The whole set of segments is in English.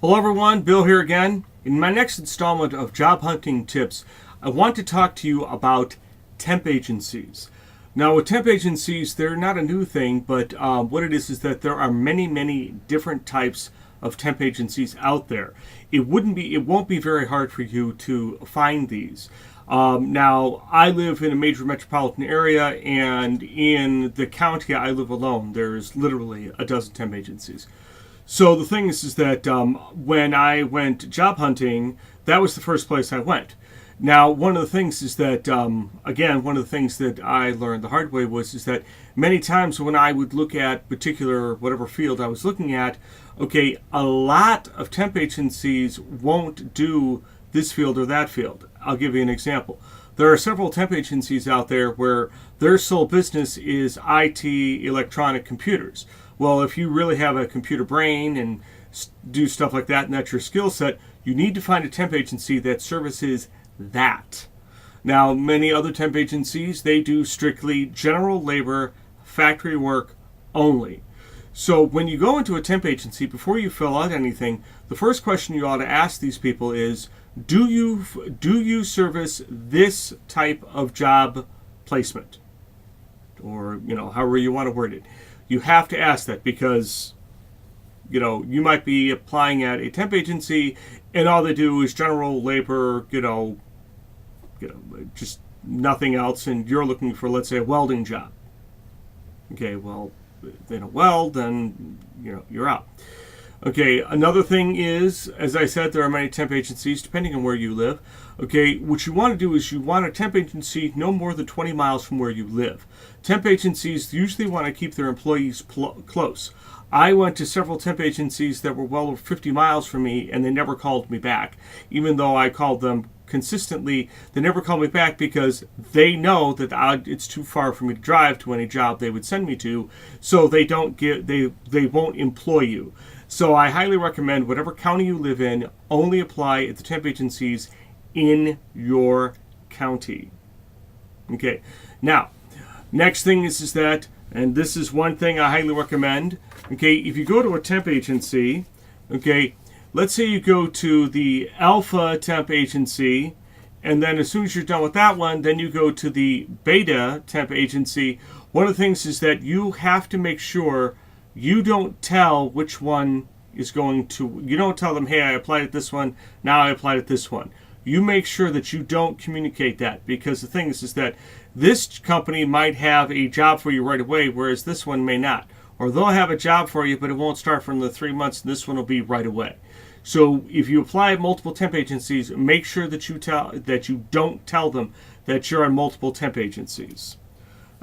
Hello everyone, Bill here again. In my next installment of job hunting tips, I want to talk to you about temp agencies. Now with temp agencies, they're not a new thing, but what it is that there are many different types of temp agencies out there. It won't be very hard for you to find these. Now, I live in a major metropolitan area, and in the county I live alone, there's literally a dozen temp agencies. So the thing is that when I went job hunting, that was the first place I went. Now, one of the things is that, again, one of the things that I learned the hard way is that many times when I would look at particular whatever field I was looking at, okay, a lot of temp agencies won't do this field or that field. I'll give you an example. There are several temp agencies out there where their sole business is IT, electronic computers. Well, if you really have a computer brain and do stuff like that and that's your skill set, you need to find a temp agency that services that. Now, many other temp agencies, they do strictly general labor, factory work only. So when you go into a temp agency, before you fill out anything, the first question you ought to ask these people is, do you service this type of job placement? Or, however you want to word it. You have to ask that because, you might be applying at a temp agency and all they do is general labor, just nothing else, and you're looking for, let's say, a welding job. Okay, well, if they don't weld, then, you're out. Okay, another thing is, as I said, there are many temp agencies, depending on where you live. Okay, what you want to do is you want a temp agency no more than 20 miles from where you live. Temp agencies usually want to keep their employees close. I went to several temp agencies that were well over 50 miles from me, and they never called me back. Even though I called them consistently, they never called me back because they know that it's too far for me to drive to any job they would send me to, so they won't employ you. So I highly recommend whatever county you live in, only apply at the temp agencies in your county. Okay, now, next thing is that, and this is one thing I highly recommend, okay, if you go to a temp agency, okay, let's say you go to the Alpha temp agency, and then as soon as you're done with that one, then you go to the Beta temp agency. One of the things is that you have to make sure you don't tell which one is you don't tell them, hey, I applied at this one, now I applied at this one. You make sure that you don't communicate that, because the thing is that this company might have a job for you right away, whereas this one may not. Or they'll have a job for you, but it won't start from the 3 months, and this one will be right away. So if you apply at multiple temp agencies, make sure that you don't tell them that you're on multiple temp agencies.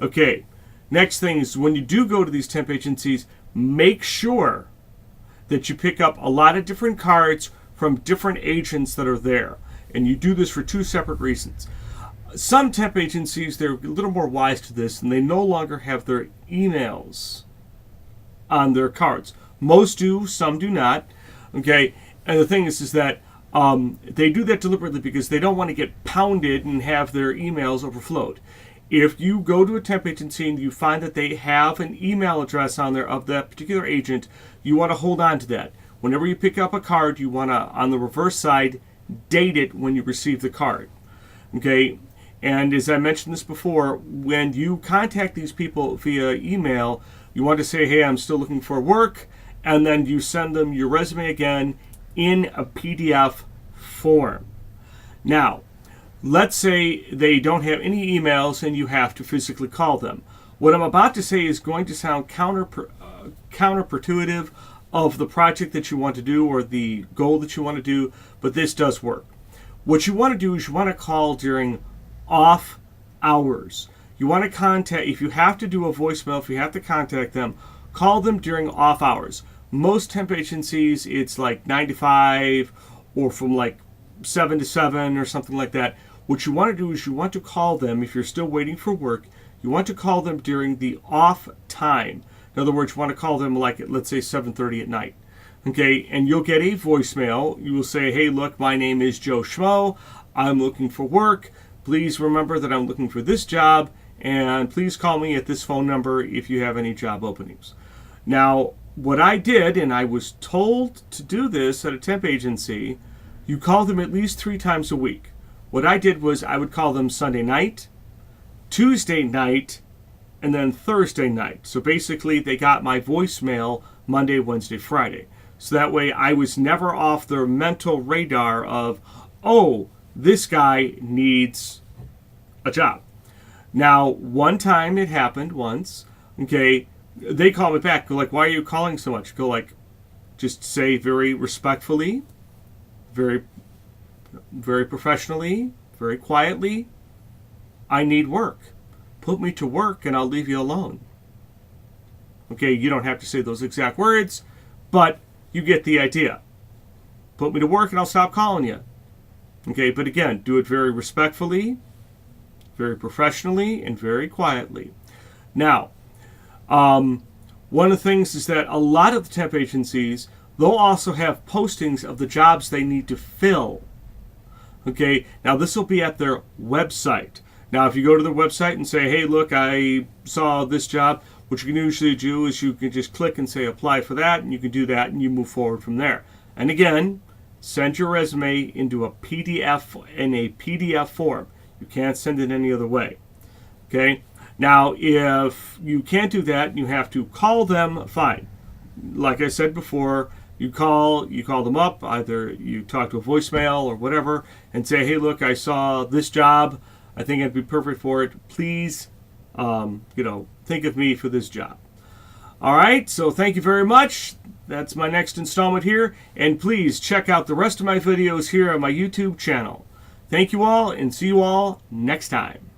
Okay, next thing is when you do go to these temp agencies, make sure that you pick up a lot of different cards from different agents that are there. And you do this for two separate reasons. Some temp agencies, they're a little more wise to this, and they no longer have their emails on their cards. Most do, some do not. Okay, and the thing is that they do that deliberately because they don't want to get pounded and have their emails overflowed. If you go to a temp agency and you find that they have an email address on there of that particular agent, you want to hold on to that. Whenever you pick up a card, you want to, on the reverse side, date it when you receive the card. Okay, and as I mentioned this before, when you contact these people via email, you want to say, hey, I'm still looking for work, and then you send them your resume again in a PDF form. Now, let's say they don't have any emails and you have to physically call them. What I'm about to say is going to sound counterintuitive of the project that you want to do or the goal that you want to do, but this does work. What you want to do is you want to call during off hours. You want to contact, if you have to do a voicemail, if you have to contact them, call them during off hours. Most temp agencies, it's like 9 to 5 or from like 7 to 7 or something like that. What you want to do is you want to call them, if you're still waiting for work, you want to call them during the off time. In other words, you want to call them like at, let's say, 7:30 at night. Okay, and you'll get a voicemail. You will say, hey, look, my name is Joe Schmo. I'm looking for work. Please remember that I'm looking for this job, and please call me at this phone number if you have any job openings. Now, what I did, and I was told to do this at a temp agency, you call them at least 3 times a week. What I did was I would call them Sunday night, Tuesday night, and then Thursday night. So basically they got my voicemail Monday, Wednesday, Friday. So that way I was never off their mental radar of, oh, this guy needs a job. Now, one time it happened once, okay, they called me back, go like, why are you calling so much? Go like, just say very respectfully, very, very professionally, very quietly, I need work. Put me to work and I'll leave you alone. Okay, you don't have to say those exact words, but you get the idea. Put me to work and I'll stop calling you. Okay, but again, do it very respectfully, very professionally, and very quietly. Now, one of the things is that a lot of the temp agencies, they'll also have postings of the jobs they need to fill. Okay, now this will be at their website. Now, if you go to their website and say, hey, look, I saw this job, what you can usually do is you can just click and say apply for that, and you can do that, and you move forward from there. And again, send your resume into a PDF in a PDF form. You can't send it any other way. Okay? Now, if you can't do that, you have to call them, fine. Like I said before, you call them up, either you talk to a voicemail or whatever, and say, hey, look, I saw this job. I think I'd be perfect for it. Please, think of me for this job. All right, so thank you very much. That's my next installment here. And please check out the rest of my videos here on my YouTube channel. Thank you all, and see you all next time.